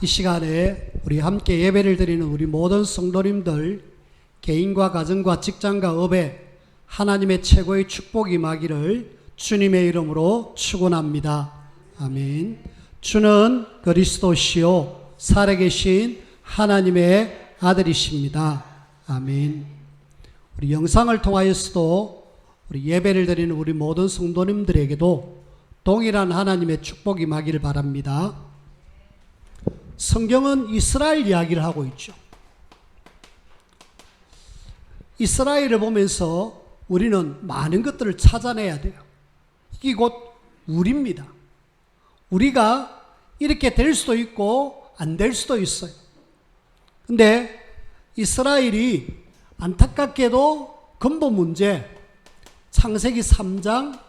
이 시간에 우리 함께 예배를 드리는 우리 모든 성도님들, 개인과 가정과 직장과 업에 하나님의 최고의 축복이 임하기를 주님의 이름으로 축원합니다. 아멘. 주는 그리스도시요 살아계신 하나님의 아들이십니다. 아멘. 우리 영상을 통하여서도 우리 예배를 드리는 우리 모든 성도님들에게도 동일한 하나님의 축복이 임하기를 바랍니다. 성경은 이스라엘 이야기를 하고 있죠. 이스라엘을 보면서 우리는 많은 것들을 찾아내야 돼요. 이게 곧 우리입니다. 우리가 이렇게 될 수도 있고 안 될 수도 있어요. 근데 이스라엘이 안타깝게도 근본 문제, 창세기 3장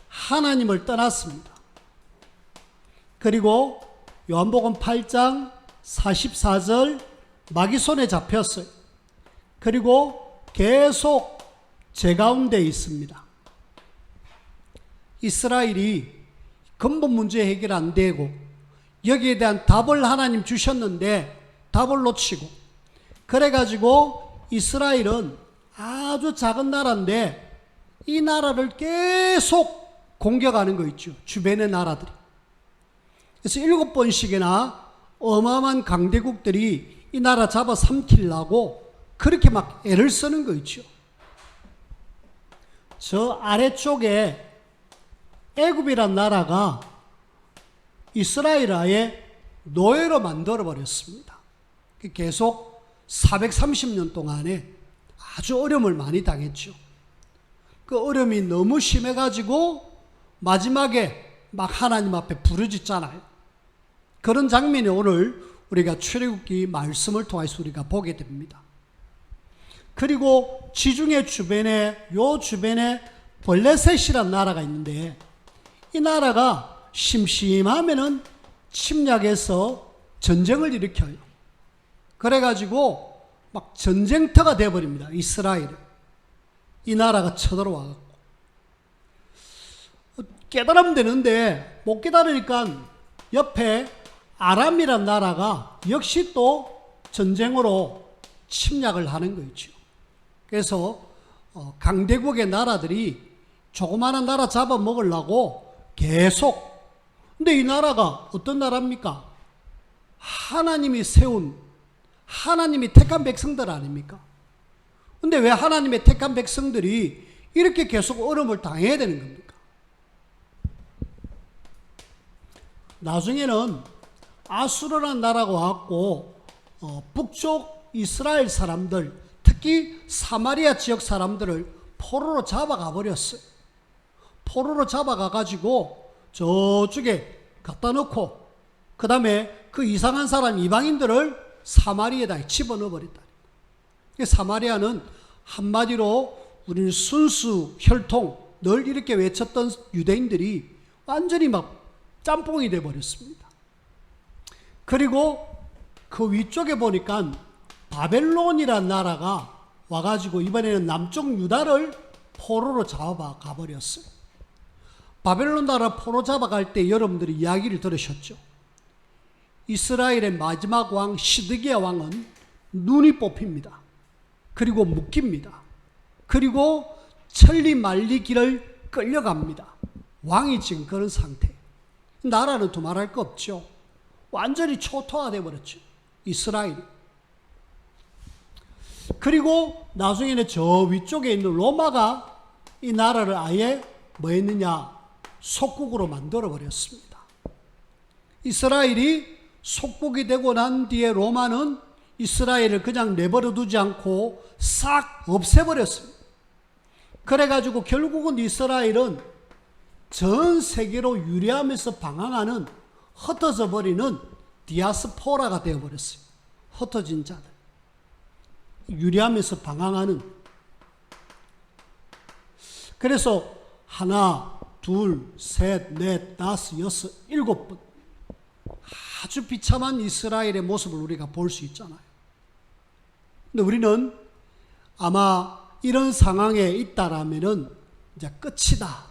하나님을 떠났습니다. 그리고 요한복음 8장 44절 마귀 손에 잡혔어요. 그리고 계속 죄 가운데 있습니다. 이스라엘이 근본 문제 해결 안 되고 여기에 대한 답을 하나님 주셨는데 답을 놓치고, 그래가지고 이스라엘은 아주 작은 나라인데 이 나라를 계속 공격하는 거 있죠. 주변의 나라들이. 그래서 7번씩이나 어마어마한 강대국들이 이 나라 잡아 삼키려고 그렇게 막 애를 쓰는 거 있죠. 저 아래쪽에 애굽이란 나라가 이스라엘 아예 노예로 만들어 버렸습니다. 계속 430년 동안에 아주 어려움을 많이 당했죠. 그 어려움이 너무 심해가지고 마지막에 막 하나님 앞에 부르짖잖아요. 그런 장면이 오늘 우리가 출애굽기 말씀을 통해서 우리가 보게 됩니다. 그리고 지중해 주변에 블레셋이라는 나라가 있는데 이 나라가 심심하면은 침략해서 전쟁을 일으켜요. 그래가지고 막 전쟁터가 되어버립니다. 이스라엘을. 이 나라가 쳐들어와갖고. 깨달으면 되는데 못 깨달으니까 옆에 아람이란 나라가 역시 또 전쟁으로 침략을 하는 거 있죠. 그래서 강대국의 나라들이 조그마한 나라 잡아먹으려고 계속. 근데 이 나라가 어떤 나라입니까? 하나님이 세운, 하나님이 택한 백성들 아닙니까? 근데 왜 하나님의 택한 백성들이 이렇게 계속 어려움을 당해야 되는 겁니까? 나중에는 아수르라는 나라가 왔고 북쪽 이스라엘 사람들, 특히 사마리아 지역 사람들을 포로로 잡아가 버렸어요. 포로로 잡아가 가지고 저쪽에 갖다 놓고 그 다음에 그 이상한 사람 이방인들을 사마리아에다 집어넣어 버렸다. 사마리아는 한마디로 우리는 순수, 혈통 늘 이렇게 외쳤던 유대인들이 완전히 막 짬뽕이 되어버렸습니다. 그리고 그 위쪽에 보니까 바벨론이라는 나라가 와가지고 이번에는 남쪽 유다를 포로로 잡아가 버렸어요. 바벨론 나라 포로 잡아갈 때 여러분들이 이야기를 들으셨죠. 이스라엘의 마지막 왕 시드기야 왕은 눈이 뽑힙니다. 그리고 묶입니다. 그리고 천리 말리 길을 끌려갑니다. 왕이 지금 그런 상태. 나라는 두말할 거 없죠. 완전히 초토화되어 버렸죠. 이스라엘이. 그리고 나중에는 저 위쪽에 있는 로마가 이 나라를 아예 뭐 했느냐? 속국으로 만들어 버렸습니다. 이스라엘이 속국이 되고 난 뒤에 로마는 이스라엘을 그냥 내버려 두지 않고 싹 없애버렸습니다. 그래가지고 결국은 이스라엘은 전 세계로 유래하면서 방황하는, 흩어져 버리는 디아스포라가 되어버렸어요. 흩어진 자들. 유래하면서 방황하는. 그래서 하나, 둘, 셋, 넷, 다섯, 여섯, 7번 아주 비참한 이스라엘의 모습을 우리가 볼 수 있잖아요. 근데 우리는 아마 이런 상황에 있다라면은 이제 끝이다.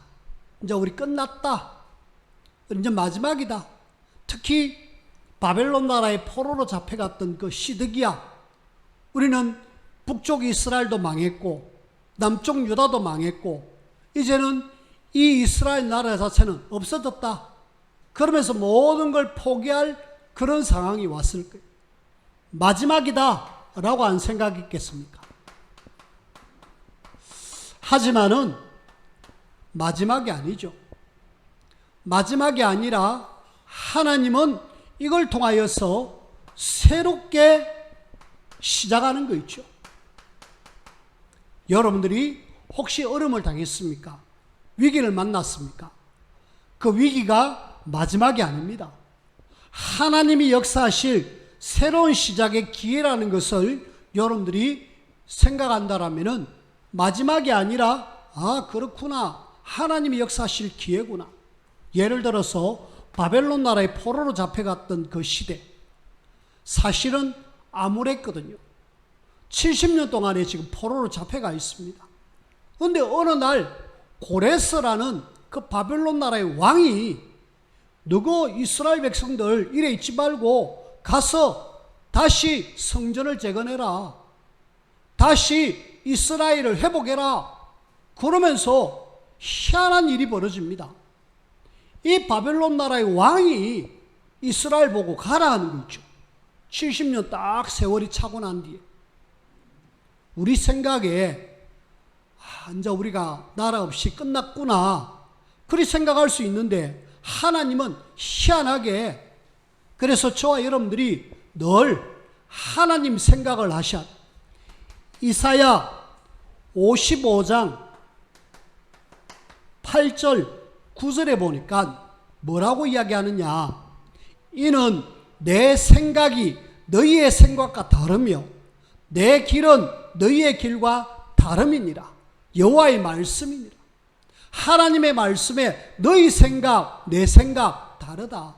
이제 우리 끝났다. 이제 마지막이다. 특히 바벨론 나라의 포로로 잡혀갔던 그 시드기야, 우리는 북쪽 이스라엘도 망했고 남쪽 유다도 망했고 이제는 이 이스라엘 나라 자체는 없어졌다. 그러면서 모든 걸 포기할 그런 상황이 왔을 거예요. 마지막이다 라고 안 생각했겠습니까? 하지만은 마지막이 아니죠. 마지막이 아니라 하나님은 이걸 통하여서 새롭게 시작하는 거 있죠. 여러분들이 혹시 어려움을 당했습니까? 위기를 만났습니까? 그 위기가 마지막이 아닙니다. 하나님이 역사하실 새로운 시작의 기회라는 것을 여러분들이 생각한다라면은 마지막이 아니라 그렇구나, 하나님이 역사하실 기회구나. 예를 들어서 바벨론 나라의 포로로 잡혀갔던 그 시대, 사실은 암울했거든요. 70년 동안에 지금 포로로 잡혀가 있습니다. 그런데 어느 날 고레스라는 그 바벨론 나라의 왕이 너거 이스라엘 백성들 이래 있지 말고 가서 다시 성전을 재건해라, 다시 이스라엘을 회복해라, 그러면서 희한한 일이 벌어집니다. 이 바벨론 나라의 왕이 이스라엘 보고 가라 하는 거 있죠. 70년 딱 세월이 차고 난 뒤에 우리 생각에 이제 우리가 나라 없이 끝났구나 그렇게 생각할 수 있는데, 하나님은 희한하게, 그래서 저와 여러분들이 늘 하나님 생각을 하셔야 돼요. 이사야 55장 8절 9절에 보니까 뭐라고 이야기하느냐, 이는 내 생각이 너희의 생각과 다르며 내 길은 너희의 길과 다름이니라. 여호와의 말씀이니라. 하나님의 말씀에 너희 생각, 내 생각 다르다.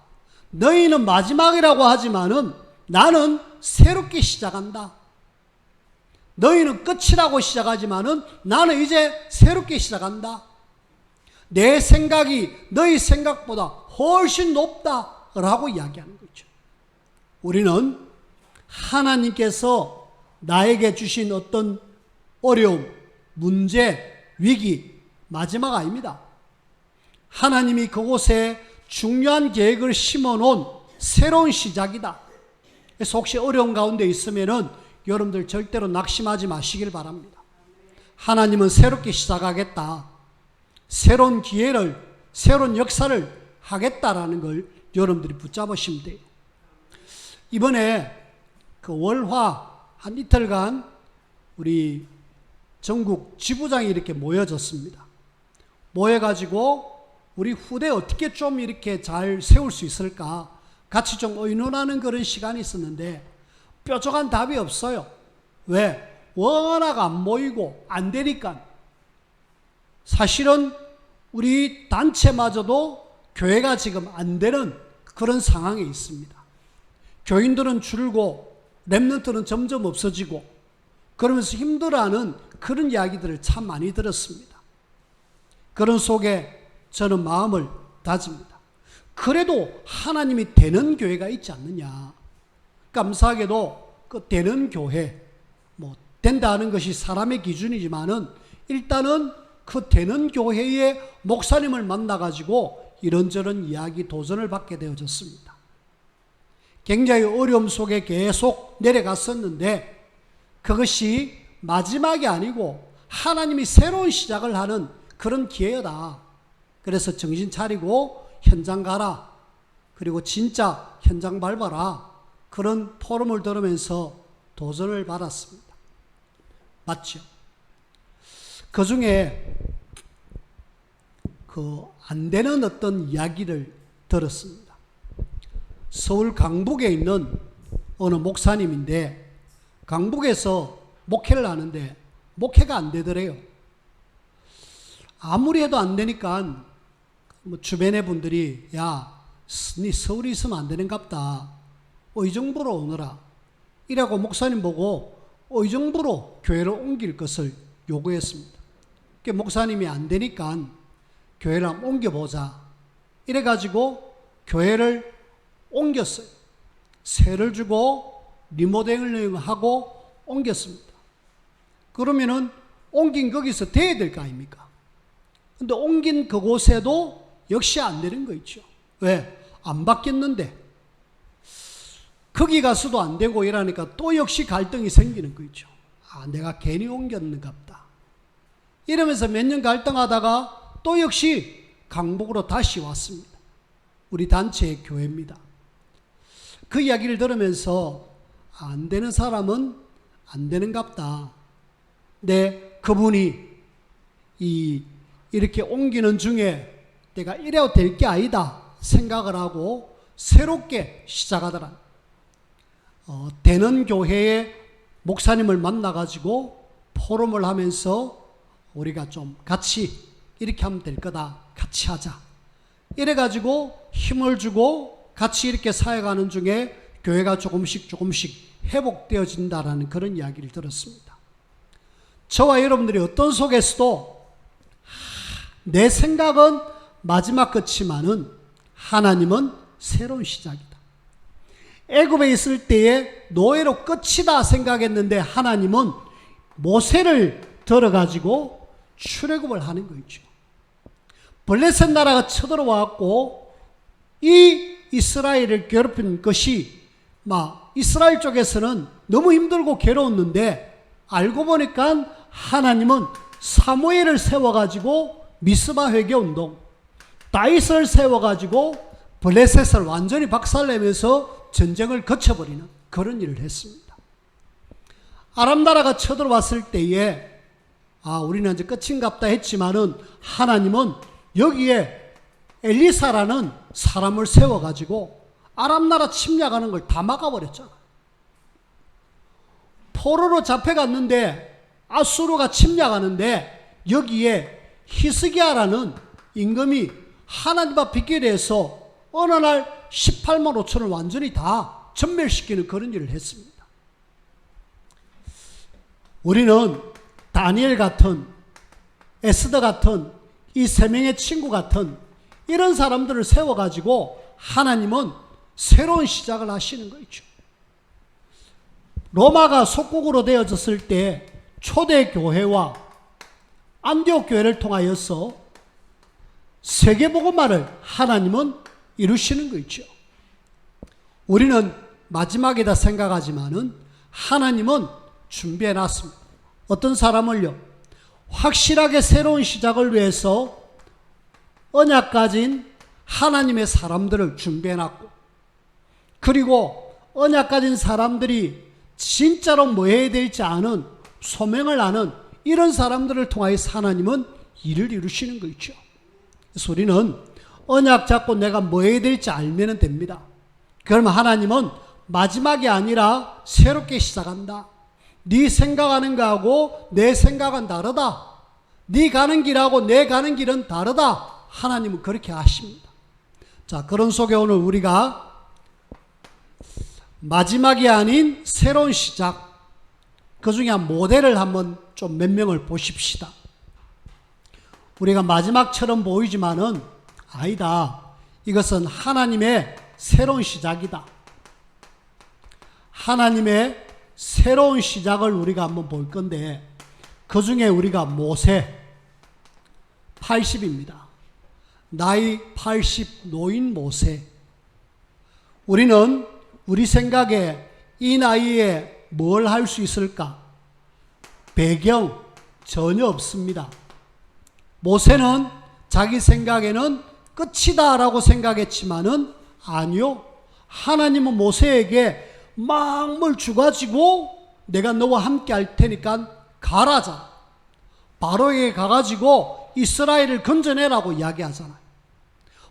너희는 마지막이라고 하지만은 나는 새롭게 시작한다. 너희는 끝이라고 시작하지만은 나는 이제 새롭게 시작한다. 내 생각이 너희 생각보다 훨씬 높다라고 이야기하는 거죠. 우리는 하나님께서 나에게 주신 어떤 어려움, 문제, 위기, 마지막 아닙니다. 하나님이 그곳에 중요한 계획을 심어놓은 새로운 시작이다. 그래서 혹시 어려운 가운데 있으면은 여러분들 절대로 낙심하지 마시길 바랍니다. 하나님은 새롭게 시작하겠다, 새로운 기회를, 새로운 역사를 하겠다라는 걸 여러분들이 붙잡으시면 돼요. 이번에 그 월화 한 이틀간 우리 전국 지부장이 이렇게 모여졌습니다. 모여가지고 우리 후대 어떻게 좀 이렇게 잘 세울 수 있을까 같이 좀 의논하는 그런 시간이 있었는데 뾰족한 답이 없어요. 왜? 워낙 안 모이고 안 되니까. 사실은 우리 단체마저도 교회가 지금 안 되는 그런 상황에 있습니다. 교인들은 줄고 렘넌트는 점점 없어지고 그러면서 힘들어하는 그런 이야기들을 참 많이 들었습니다. 그런 속에 저는 마음을 다집니다. 그래도 하나님이 되는 교회가 있지 않느냐. 감사하게도 그 되는 교회, 뭐 된다 하는 것이 사람의 기준이지만은 일단은 그 되는 교회의 목사님을 만나가지고 이런저런 이야기 도전을 받게 되어졌습니다. 굉장히 어려움 속에 계속 내려갔었는데 그것이 마지막이 아니고 하나님이 새로운 시작을 하는 그런 기회다. 그래서 정신 차리고 현장 가라. 그리고 진짜 현장 밟아라. 그런 포럼을 들으면서 도전을 받았습니다. 맞죠? 그 중에 안 되는 어떤 이야기를 들었습니다. 서울 강북에 있는 어느 목사님인데 강북에서 목회를 하는데 목회가 안 되더래요. 아무리 해도 안 되니까 뭐 주변의 분들이 야, 네 서울에 있으면 안 되는갑다. 의정부로 오너라. 이라고 목사님 보고 의정부로 교회를 옮길 것을 요구했습니다. 목사님이 안 되니까 교회를 한번 옮겨보자. 이래가지고 교회를 옮겼어요. 세를 주고 리모델링하고 옮겼습니다. 그러면은 옮긴 거기서 돼야 될 거 아닙니까? 근데 옮긴 그곳에도 역시 안 되는 거 있죠. 왜? 안 바뀌었는데. 거기 가서도 안 되고 이러니까 또 역시 갈등이 생기는 거 있죠. 아, 내가 괜히 옮겼는가 보다. 이러면서 몇 년 갈등하다가 또 역시 강북으로 다시 왔습니다. 우리 단체의 교회입니다. 그 이야기를 들으면서 안 되는 사람은 안 되는갑다. 네, 그분이 이렇게 옮기는 중에 내가 이래야 될 게 아니다 생각을 하고 새롭게 시작하더라. 되는 교회의 목사님을 만나가지고 포럼을 하면서 우리가 좀 같이 이렇게 하면 될 거다. 같이 하자. 이래가지고 힘을 주고 같이 이렇게 사역하는 중에 교회가 조금씩 회복되어진다라는 그런 이야기를 들었습니다. 저와 여러분들이 어떤 속에서도 내 생각은 마지막 끝이지만은 하나님은 새로운 시작이다. 애굽에 있을 때에 노예로 끝이다 생각했는데 하나님은 모세를 들어가지고 출애굽을 하는 거죠. 블레셋 나라가 쳐들어왔고 이 이스라엘을 괴롭힌 것이 이스라엘 쪽에서는 너무 힘들고 괴로웠는데 알고 보니까 하나님은 사무엘을 세워가지고 미스바 회개운동, 다윗을 세워가지고 블레셋을 완전히 박살내면서 전쟁을 거쳐버리는 그런 일을 했습니다. 아람 나라가 쳐들어왔을 때에 우리는 이제 끝인갑다 했지만은 하나님은 여기에 엘리사라는 사람을 세워가지고 아람 나라 침략하는 걸 다 막아버렸잖아. 포로로 잡혀갔는데 아수르가 침략하는데 여기에 히스기야라는 임금이 하나님 앞 빗길에 대해서 어느 날 18만 5천을 완전히 다 전멸시키는 그런 일을 했습니다. 우리는 다니엘 같은, 에스더 같은, 이 세 명의 친구 같은 이런 사람들을 세워가지고 하나님은 새로운 시작을 하시는 거죠. 로마가 속국으로 되어졌을 때 초대교회와 안디옥 교회를 통하여서 세계복음화를 하나님은 이루시는 거 있죠. 우리는 마지막이다 생각하지만은 하나님은 준비해 놨습니다. 어떤 사람을요, 확실하게 새로운 시작을 위해서 언약 가진 하나님의 사람들을 준비해 놨고, 그리고 언약 가진 사람들이 진짜로 뭐 해야 될지 아는, 소명을 아는 이런 사람들을 통하여서 하나님은 일을 이루시는 거 있죠. 그래서 우리는 언약 잡고 내가 뭐 해야 될지 알면 됩니다. 그러면 하나님은 마지막이 아니라 새롭게 시작한다. 네 생각하는 거하고 내 생각은 다르다. 네 가는 길하고 내 가는 길은 다르다. 하나님은 그렇게 하십니다. 자, 그런 속에 오늘 우리가 마지막이 아닌 새로운 시작, 그 중에 한 모델을 한번 좀 몇 명을 보십시다. 우리가 마지막처럼 보이지만은 아니다. 이것은 하나님의 새로운 시작이다. 하나님의 새로운 시작을 우리가 한번 볼 건데, 그 중에 우리가 모세 80입니다. 나이 80 노인 모세. 우리는 우리 생각에 이 나이에 뭘 할 수 있을까? 배경 전혀 없습니다. 모세는 자기 생각에는 끝이다 라고 생각했지만은 아니요. 하나님은 모세에게 망을 주가지고 내가 너와 함께 할 테니까 가라자. 바로에게 가가지고 이스라엘을 건져내라고 이야기하잖아요.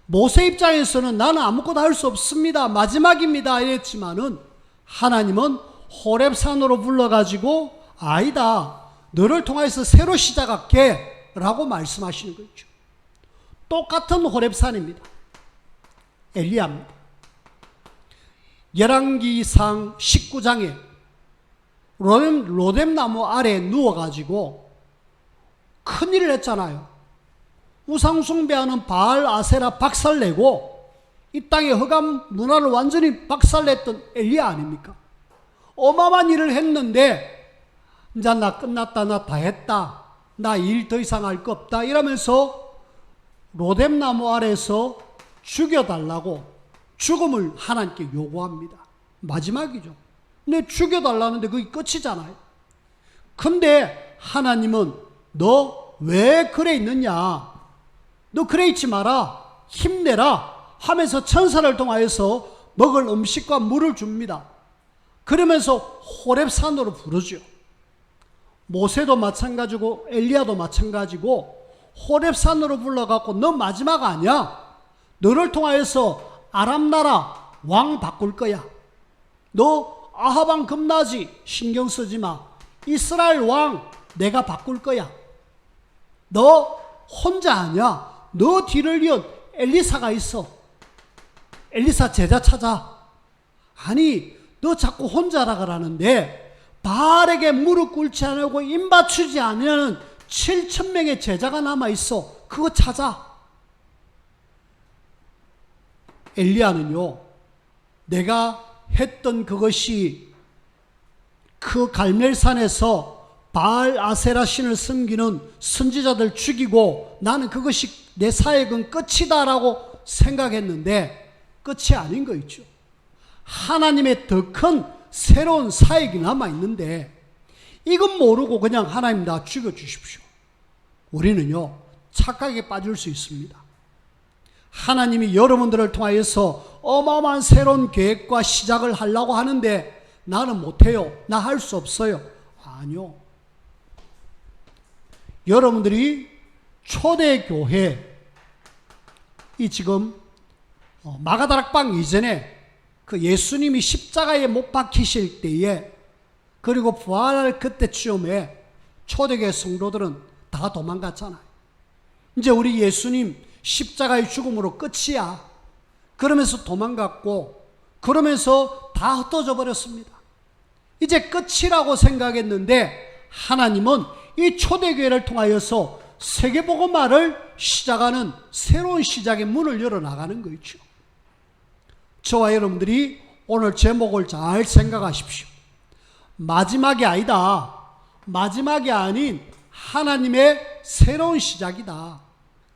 모세 입장에서는 나는 아무것도 할 수 없습니다. 마지막입니다. 이랬지만은 하나님은 호렙산으로 불러가지고 아니다. 너를 통해서 새로 시작할게 라고 말씀하시는 거죠. 똑같은 호렙산입니다. 엘리야입니다. 열왕기상 19장에 로뎀나무 아래에 누워가지고 큰일을 했잖아요. 우상숭배하는 바알 아세라 박살내고 이 땅의 흑암 문화를 완전히 박살냈던 엘리야 아닙니까? 어마어마한 일을 했는데 이제 나 끝났다, 나 다 했다, 나 일 더 이상 할 거 없다 이러면서 로뎀나무 아래에서 죽여달라고 죽음을 하나님께 요구합니다. 마지막이죠. 근데 죽여달라는데 그게 끝이잖아요. 근데 하나님은 너 왜 그래 있느냐, 너 그래 있지 마라, 힘내라 하면서 천사를 통하여서 먹을 음식과 물을 줍니다. 그러면서 호렙산으로 부르죠. 모세도 마찬가지고 엘리야도 마찬가지고 호렙산으로 불러갖고 너 마지막 아니야, 너를 통하여서 아람 나라 왕 바꿀 거야, 너 아합 왕 겁나지 신경 쓰지 마, 이스라엘 왕 내가 바꿀 거야, 너 혼자 아니야, 너 뒤를 이은 엘리사가 있어, 엘리사 제자 찾아. 아니 너 자꾸 혼자라 그러는데 바알에게 무릎 꿇지 않고 입 맞추지 않으면 7,000명의 제자가 남아있어, 그거 찾아. 엘리야는요, 내가 했던 그것이 그 갈멜산에서 바알 아세라 신을 섬기는 선지자들 죽이고 나는 그것이 내 사역은 끝이다라고 생각했는데 끝이 아닌 거 있죠. 하나님의 더 큰 새로운 사역이 남아있는데 이건 모르고 그냥 하나님 나 죽여주십시오. 우리는요 착각에 빠질 수 있습니다. 하나님이 여러분들을 통하여서 어마어마한 새로운 계획과 시작을 하려고 하는데 나는 못해요, 나 할 수 없어요. 아니요. 여러분들이 초대교회 이 지금 마가다락방 이전에 그 예수님이 십자가에 못 박히실 때에 그리고 부활할 그때쯤에 초대교회 성도들은 다 도망갔잖아요. 이제 우리 예수님 십자가의 죽음으로 끝이야 그러면서 도망갔고 그러면서 다 흩어져 버렸습니다. 이제 끝이라고 생각했는데 하나님은 이 초대교회를 통하여서 세계복음화를 시작하는 새로운 시작의 문을 열어나가는 거 있죠. 저와 여러분들이 오늘 제목을 잘 생각하십시오. 마지막이 아니다. 마지막이 아닌 하나님의 새로운 시작이다.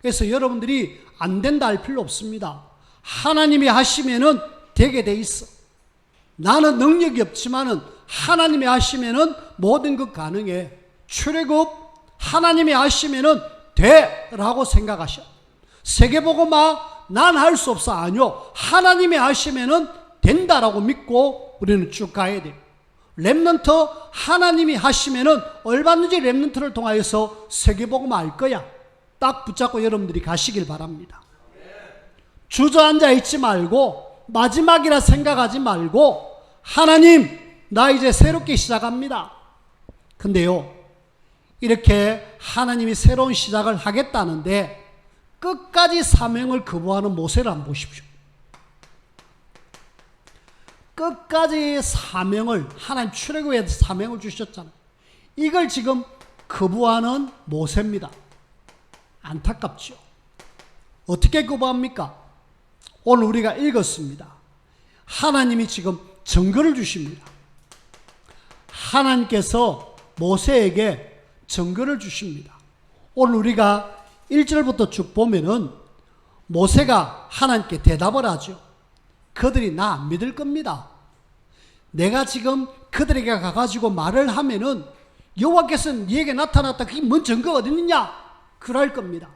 그래서 여러분들이 안 된다 할 필요 없습니다. 하나님이 하시면은 되게 돼 있어. 나는 능력이 없지만은 하나님이 하시면은 모든 것 가능해. 출애굽 하나님이 하시면은 돼 라고 생각하셔. 세계복음화 난 할 수 없어. 아니요, 하나님이 하시면은 된다라고 믿고 우리는 쭉 가야 돼요. 렘넌트 하나님이 하시면은 얼마든지 렘넌트를 통하여서 세계복음화 할 거야. 딱 붙잡고 여러분들이 가시길 바랍니다. 주저앉아 있지 말고 마지막이라 생각하지 말고 하나님 나 이제 새롭게 시작합니다. 근데요 이렇게 하나님이 새로운 시작을 하겠다는데 끝까지 사명을 거부하는 모세를 한번 보십시오. 끝까지 사명을 하나님 출애굽에 사명을 주셨잖아요. 이걸 지금 거부하는 모세입니다. 안타깝죠. 어떻게 거부합니까? 오늘 우리가 읽었습니다. 하나님이 지금 증거를 주십니다. 하나님께서 모세에게 증거를 주십니다. 오늘 우리가 1절부터 쭉 보면은 모세가 하나님께 대답을 하죠. 그들이 나 안 믿을 겁니다. 내가 지금 그들에게 가가지고 말을 하면은 여호와께서는 네게 나타났다. 그게 뭔 증거가 어디 있느냐? 그럴 겁니다.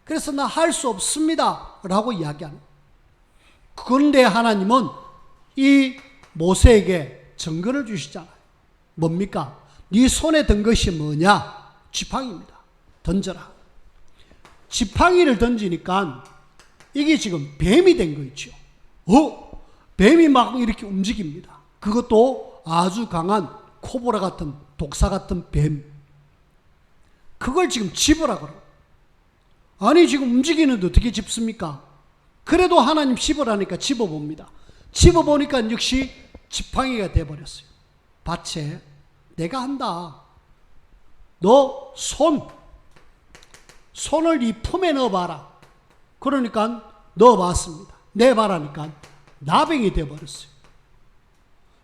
그래서 나 할 수 없습니다. 라고 이야기합니다. 그런데 하나님은 이 모세에게 증거를 주시잖아요. 뭡니까? 네 손에 든 것이 뭐냐? 지팡이입니다. 던져라. 지팡이를 던지니까 이게 지금 뱀이 된 거 있죠. 뱀이 막 이렇게 움직입니다. 그것도 아주 강한 코브라 같은 독사 같은 뱀. 그걸 지금 집으라 그래요. 아니 지금 움직이는데 어떻게 집습니까? 그래도 하나님 집으라니까 집어봅니다. 집어보니까 역시 지팡이가 돼버렸어요. 밭에 내가 한다. 너 손을 이 품에 넣어봐라. 그러니까 넣어봤습니다. 내봐라니까 나병이 되어버렸어요.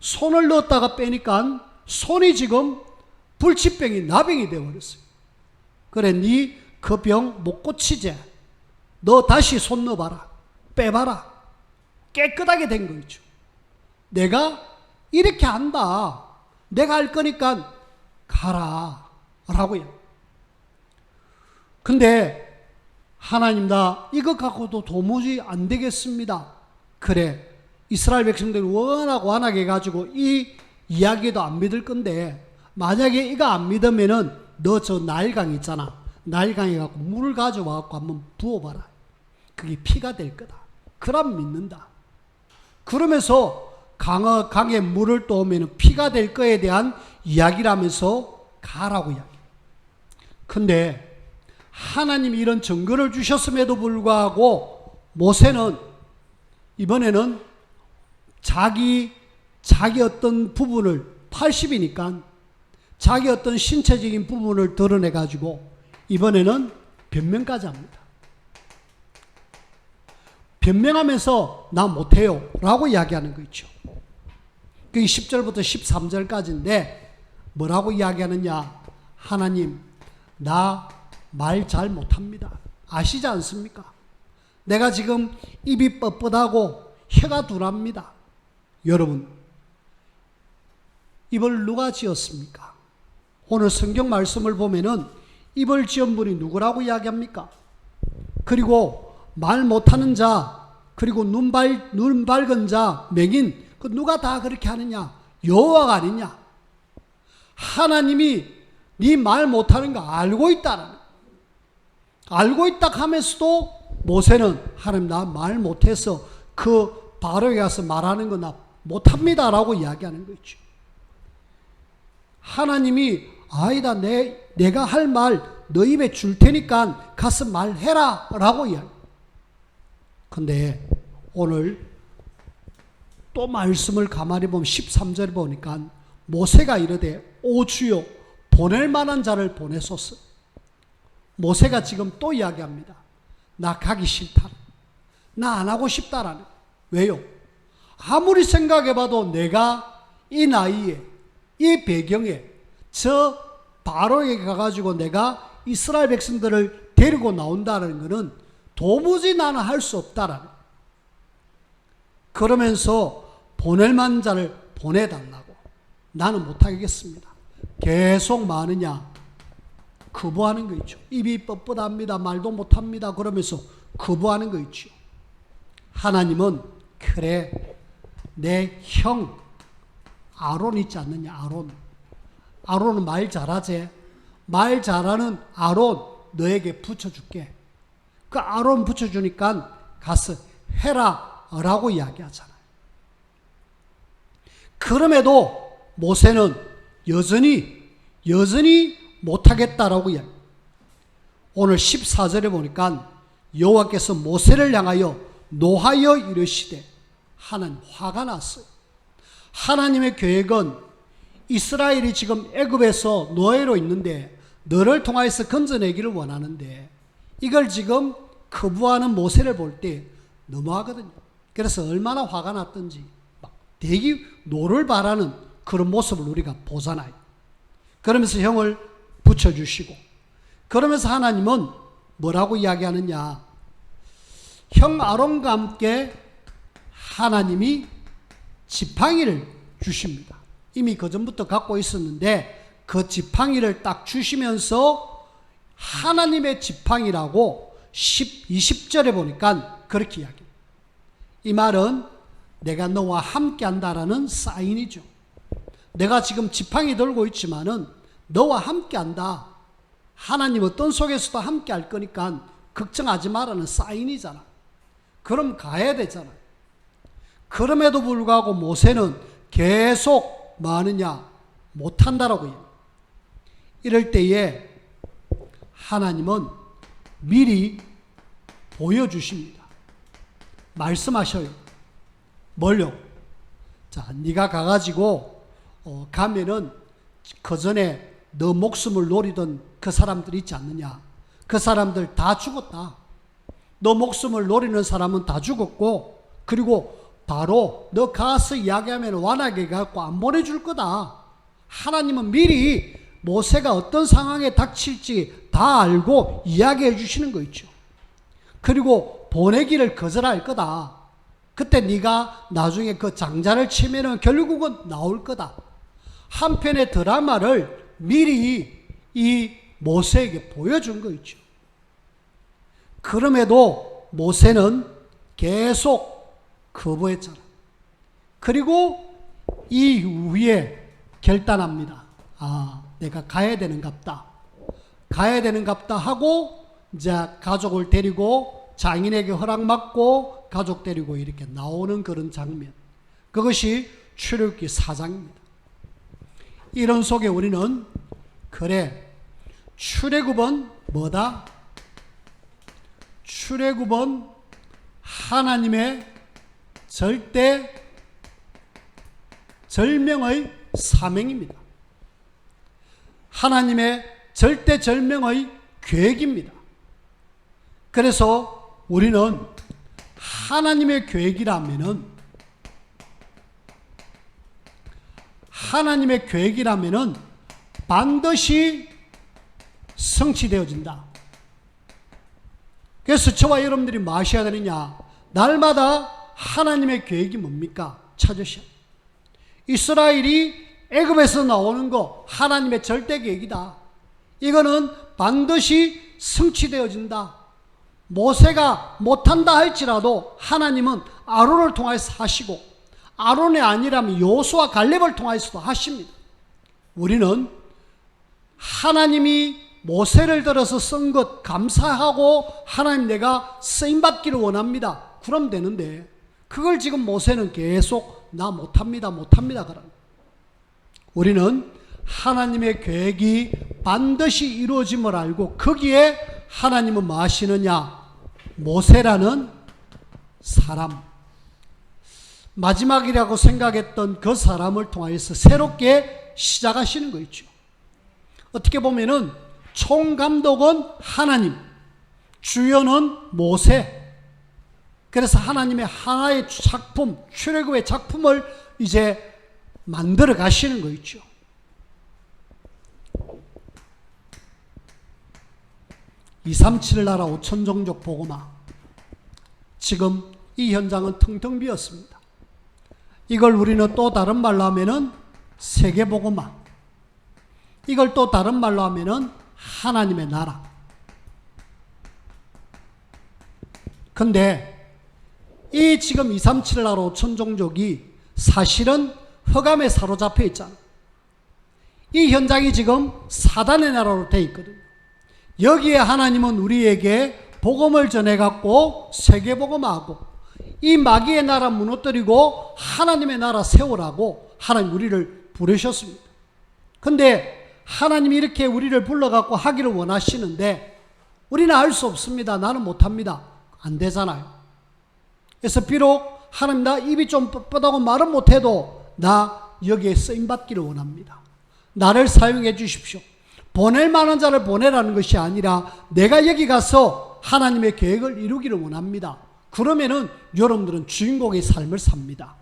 손을 넣었다가 빼니까 손이 지금 불치병이 나병이 되어버렸어요. 그래, 니 그 병 못 고치지? 너 다시 손 넣어봐라. 빼봐라. 깨끗하게 된 거 있죠. 내가 이렇게 한다. 내가 할 거니까 가라. 라고요. 근데 하나님 나 이것 갖고도 도무지 안 되겠습니다. 그래, 이스라엘 백성들이 워낙 완하게 해가지고 이 이야기도 안 믿을 건데, 만약에 이거 안 믿으면은 너 저 나일강 있잖아. 나일강에 갖고 물을 가져와 갖고 한번 부어봐라. 그게 피가 될 거다. 그럼 믿는다. 그러면서 강에 물을 떠오면 피가 될 거에 대한 이야기라면서 가라고 이야기. 근데 하나님이 이런 증거를 주셨음에도 불구하고 모세는 이번에는 자기 어떤 부분을 80이니까 자기 어떤 신체적인 부분을 드러내 가지고 이번에는 변명까지 합니다. 변명하면서 나 못해요 라고 이야기하는 거 있죠. 그게 10절부터 13절까지인데 뭐라고 이야기하느냐. 하나님 나 말 잘 못합니다. 아시지 않습니까? 내가 지금 입이 뻣뻣하고 혀가 둔합니다. 여러분, 입을 누가 지었습니까? 오늘 성경 말씀을 보면은 입을 지은 분이 누구라고 이야기합니까? 그리고 말 못하는 자, 그리고 눈 밝은 자, 맹인, 그 누가 다 그렇게 하느냐? 여호와가 아니냐? 하나님이 네 말 못하는 거 알고 있다는, 알고 있다 하면서도 모세는 하나님 나 말 못해서 그 바로에 가서 말하는 거 나 못합니다 라고 이야기하는 거 있죠. 하나님이 아니다, 내가 할 말 너 입에 줄 테니까 가서 말해라 라고 이야기. 근데 오늘 또 말씀을 가만히 보면 13절 보니까 모세가 이르되 오 주여 보낼 만한 자를 보내소서. 모세가 지금 또 이야기합니다. 나 가기 싫다. 나 안 하고 싶다라는. 왜요? 아무리 생각해봐도 내가 이 나이에 이 배경에 저 바로에 가가지고 내가 이스라엘 백성들을 데리고 나온다는 것은 도무지 나는 할 수 없다라는. 그러면서 보낼 만한 자를 보내달라고. 나는 못하겠습니다. 계속 많으냐? 거부하는 거 있죠. 입이 뻣뻣합니다. 말도 못합니다. 그러면서 거부하는 거 있죠. 하나님은 그래 내 형 아론 있지 않느냐. 아론은 말 잘하지. 말 잘하는 아론 너에게 붙여줄게. 그 아론 붙여주니까 가서 해라 라고 이야기하잖아요. 그럼에도 모세는 여전히 못하겠다라고 이야기. 오늘 14절에 보니까 여호와께서 모세를 향하여 노하여 이르시되, 하나님 화가 났어요. 하나님의 계획은 이스라엘이 지금 애굽에서 노예로 있는데 너를 통하여서 건져내기를 원하는데 이걸 지금 거부하는 모세를 볼 때 너무하거든요. 그래서 얼마나 화가 났던지 막 대기 노를 바라는 그런 모습을 우리가 보잖아요. 그러면서 형을 붙여주시고, 그러면서 하나님은 뭐라고 이야기하느냐. 형 아론과 함께 하나님이 지팡이를 주십니다. 이미 그전부터 갖고 있었는데 그 지팡이를 딱 주시면서 하나님의 지팡이라고 20절에 보니까 그렇게 이야기해요. 이 말은 내가 너와 함께 한다라는 사인이죠. 내가 지금 지팡이 들고 있지만은 너와 함께 한다. 하나님 어떤 속에서도 함께 할 거니까 걱정하지 마라는 사인이잖아. 그럼 가야 되잖아. 그럼에도 불구하고 모세는 계속 뭐 하느냐? 못한다라고 해요. 이럴 때에 하나님은 미리 보여주십니다. 말씀하셔요. 뭘요? 자, 네가 가가지고 가면은 그 전에 너 목숨을 노리던 그 사람들 있지 않느냐? 그 사람들 다 죽었다. 너 목숨을 노리는 사람은 다 죽었고 그리고 바로 너 가서 이야기하면 완하게 갖고 안 보내줄 거다. 하나님은 미리 모세가 어떤 상황에 닥칠지 다 알고 이야기해 주시는 거 있죠. 그리고 보내기를 거절할 거다. 그때 네가 나중에 그 장자를 치면은 결국은 나올 거다. 한편의 드라마를 미리 이 모세에게 보여준 거 있죠. 그럼에도 모세는 계속 거부했잖아. 그리고 이 후에 결단합니다. 아, 내가 가야 되는갑다. 가야 되는갑다 하고 이제 가족을 데리고 장인에게 허락받고 가족 데리고 이렇게 나오는 그런 장면. 그것이 출애굽기 4장입니다. 이런 속에 우리는 그래, 출애굽은 뭐다? 출애굽은 하나님의 절대 절명의 사명입니다. 하나님의 절대 절명의 계획입니다. 그래서 우리는 하나님의 계획이라면은 반드시 성취되어진다. 그래서 저와 여러분들이 뭐 하셔야 되느냐? 날마다 하나님의 계획이 뭡니까? 찾으셔야. 이스라엘이 애굽에서 나오는 거 하나님의 절대 계획이다. 이거는 반드시 성취되어진다. 모세가 못한다 할지라도 하나님은 아론을 통해서 하시고, 아론이 아니라면 여호수아 갈렙을 통해서도 하십니다. 우리는 하나님이 모세를 들어서 쓴 것 감사하고 하나님 내가 쓰임받기를 원합니다. 그럼 되는데 그걸 지금 모세는 계속 나 못합니다 그러는. 우리는 하나님의 계획이 반드시 이루어짐을 알고 거기에 하나님은 뭐 하시느냐? 모세라는 사람, 마지막이라고 생각했던 그 사람을 통해서 새롭게 시작하시는 거 있죠. 어떻게 보면은 총감독은 하나님, 주연은 모세. 그래서 하나님의 하나의 작품, 출애굽의 작품을 이제 만들어 가시는 거 있죠. 237 나라 5천 종족 복음화. 지금 이 현장은 텅텅 비었습니다. 이걸 우리는 또 다른 말로 하면은 세계 복음화. 이걸 또 다른 말로 하면은 하나님의 나라. 근데 이 지금 237 나라 5천 종족이 사실은 흑암에 사로잡혀 있잖아. 이 현장이 지금 사단의 나라로 돼 있거든요. 여기에 하나님은 우리에게 복음을 전해갖고 세계복음하고 이 마귀의 나라 무너뜨리고 하나님의 나라 세우라고 하나님 우리를 부르셨습니다. 근데 하나님이 이렇게 우리를 불러갖고 하기를 원하시는데 우리는 알 수 없습니다. 나는 못합니다. 안 되잖아요. 그래서 비록 하나님 나 입이 좀 뻣뻣하고 말은 못해도 나 여기에 쓰임받기를 원합니다. 나를 사용해 주십시오. 보낼 만한 자를 보내라는 것이 아니라 내가 여기 가서 하나님의 계획을 이루기를 원합니다. 그러면은 여러분들은 주인공의 삶을 삽니다.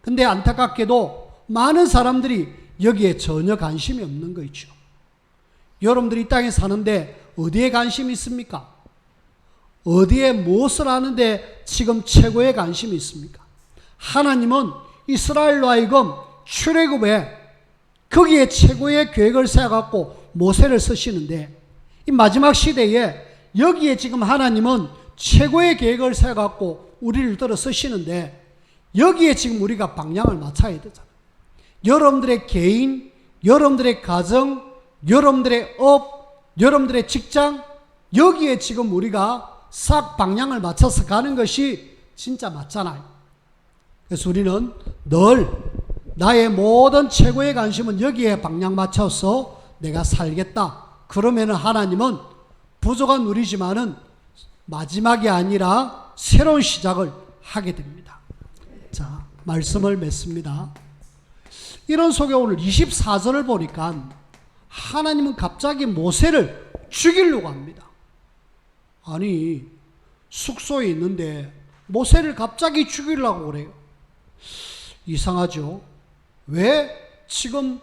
근데 안타깝게도 많은 사람들이 여기에 전혀 관심이 없는 거 있죠. 여러분들이 이 땅에 사는데 어디에 관심이 있습니까? 어디에 무엇을 하는데 지금 최고의 관심이 있습니까? 하나님은 이스라엘로 하여금 출애굽에 거기에 최고의 계획을 세워갖고 모세를 쓰시는데 이 마지막 시대에 여기에 지금 하나님은 최고의 계획을 세워갖고 우리를 들어 쓰시는데 여기에 지금 우리가 방향을 맞춰야 되잖아요. 여러분들의 개인, 여러분들의 가정, 여러분들의 업, 여러분들의 직장 여기에 지금 우리가 싹 방향을 맞춰서 가는 것이 진짜 맞잖아요. 그래서 우리는 늘 나의 모든 최고의 관심은 여기에 방향 맞춰서 내가 살겠다. 그러면 하나님은 부족한 우리지만은 마지막이 아니라 새로운 시작을 하게 됩니다. 자, 말씀을 맺습니다. 이런 속에 오늘 24절을 보니까 하나님은 갑자기 모세를 죽이려고 합니다. 아니, 숙소에 있는데 모세를 갑자기 죽이려고 그래요. 이상하죠? 왜 지금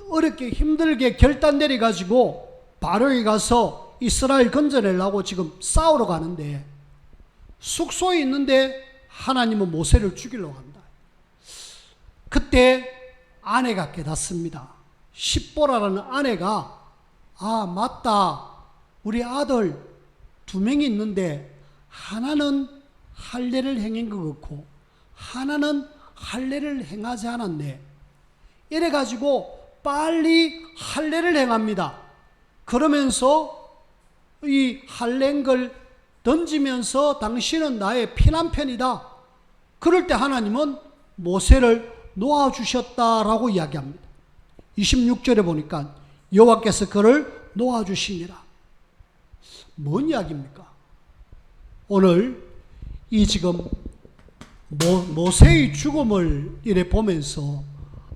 어렵게 힘들게 결단 내려가지고 바로에 가서 이스라엘 건져내려고 지금 싸우러 가는데 숙소에 있는데 하나님은 모세를 죽이려고 한다. 그때 아내가 깨닫습니다. 십보라라는 아내가 아 맞다, 우리 아들 2명이 있는데 하나는 할례를 행한 것 같고 하나는 할례를 행하지 않았네. 이래가지고 빨리 할례를 행합니다. 그러면서 이 할례인 걸 던지면서 당신은 나의 피난편이다. 그럴 때 하나님은 모세를 놓아주셨다라고 이야기합니다. 26절에 보니까 여호와께서 그를 놓아주시니라. 뭔 이야기입니까? 오늘 이 지금 모세의 죽음을 이래 보면서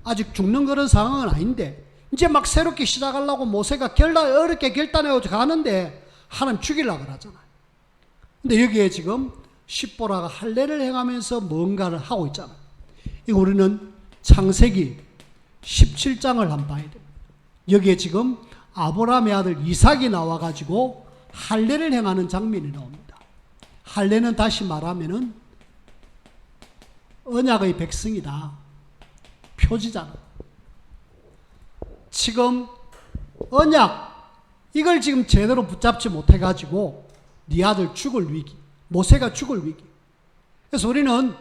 아직 죽는 그런 상황은 아닌데 이제 막 새롭게 시작하려고 모세가 어렵게 결단해 가는데 하나님 죽이려고 그러잖아요. 근데 여기에 지금 십보라가 할례를 행하면서 뭔가를 하고 있잖아요. 이거 우리는 창세기 17장을 한번 봐야 됩니다. 여기에 지금 아브라함의 아들 이삭이 나와가지고 할례를 행하는 장면이 나옵니다. 할례는 다시 말하면은 언약의 백성이다. 표지잖아. 지금 언약 이걸 지금 제대로 붙잡지 못해가지고 네 아들 죽을 위기, 모세가 죽을 위기. 그래서 우리는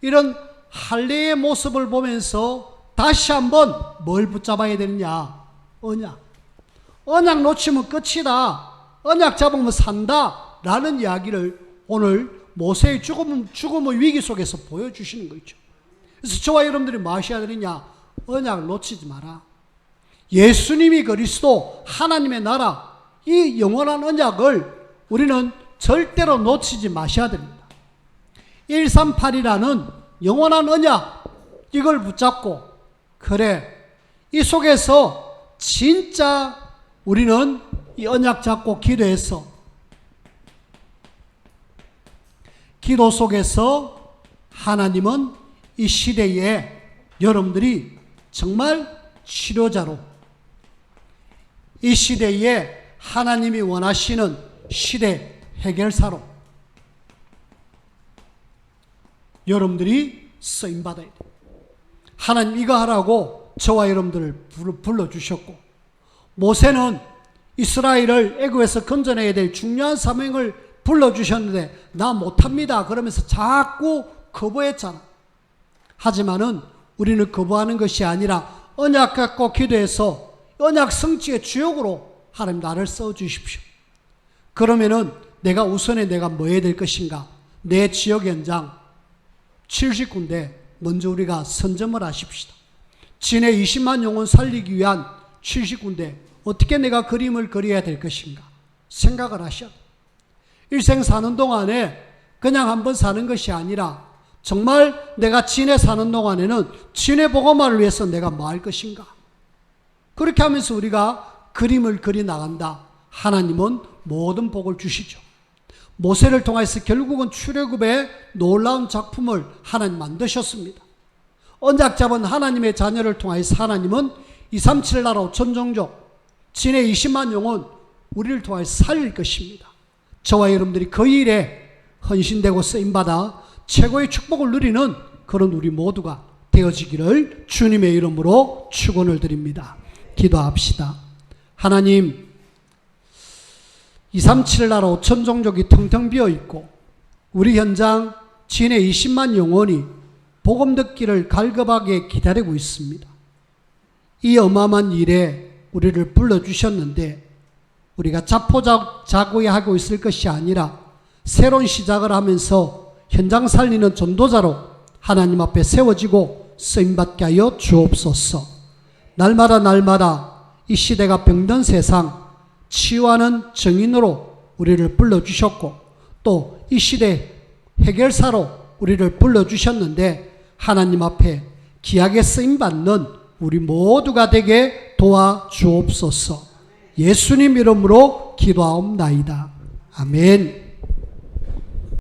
이런 할례의 모습을 보면서 다시 한번 뭘 붙잡아야 되느냐? 언약. 언약 놓치면 끝이다. 언약 잡으면 산다. 라는 이야기를 오늘 모세의 죽음의 위기 속에서 보여주시는 거죠. 그래서 저와 여러분들이 뭐 하셔야 되느냐? 언약을 놓치지 마라. 예수님이 그리스도 하나님의 나라, 이 영원한 언약을 우리는 절대로 놓치지 마셔야 됩니다. 138이라는 영원한 언약, 이걸 붙잡고 그래, 이 속에서 진짜 우리는 이 언약 잡고 기도해서 기도 속에서 하나님은 이 시대에 여러분들이 정말 치료자로, 이 시대에 하나님이 원하시는 시대 해결사로 여러분들이 쓰임받아야 돼요. 하나님 이거 하라고 저와 여러분들을 불러주셨고, 모세는 이스라엘을 애굽에서 건져내야 될 중요한 사명을 불러주셨는데 나 못합니다 그러면서 자꾸 거부했잖아. 하지만은 우리는 거부하는 것이 아니라 언약 갖고 기도해서 언약 성취의 주역으로 하나님 나를 써주십시오. 그러면은 내가 우선에 내가 뭐 해야 될 것인가? 내 지역 현장 70군데 먼저 우리가 선점을 하십시다. 진해 20만 영혼 살리기 위한 70군데 어떻게 내가 그림을 그려야 될 것인가? 생각을 하셔야 돼요. 일생 사는 동안에 그냥 한번 사는 것이 아니라 정말 내가 진해 사는 동안에는 진해 복음화를 위해서 내가 뭐 할 것인가? 그렇게 하면서 우리가 그림을 그리 나간다. 하나님은 모든 복을 주시죠. 모세를 통해서 결국은 출애굽의 놀라운 작품을 하나님 만드셨습니다. 언약 잡은 하나님의 자녀를 통해서 하나님은 237 나라 5천 종족, 진해 20만 영혼 우리를 통해서 살릴 것입니다. 저와 여러분들이 그 일에 헌신되고 쓰임받아 최고의 축복을 누리는 그런 우리 모두가 되어지기를 주님의 이름으로 축원을 드립니다. 기도합시다. 하나님, 237 나라 5천 종족이 텅텅 비어있고 우리 현장 진해 20만 영혼이 복음 듣기를 갈급하게 기다리고 있습니다. 이 어마어마한 일에 우리를 불러주셨는데 우리가 자포자기하고 있을 것이 아니라 새로운 시작을 하면서 현장 살리는 전도자로 하나님 앞에 세워지고 쓰임받게 하여 주옵소서. 날마다 이 시대가 병든 세상 치유하는 증인으로 우리를 불러주셨고 또 이 시대 해결사로 우리를 불러주셨는데 하나님 앞에 귀하게 쓰임받는 우리 모두가 되게 도와주옵소서. 예수님 이름으로 기도하옵나이다. 아멘.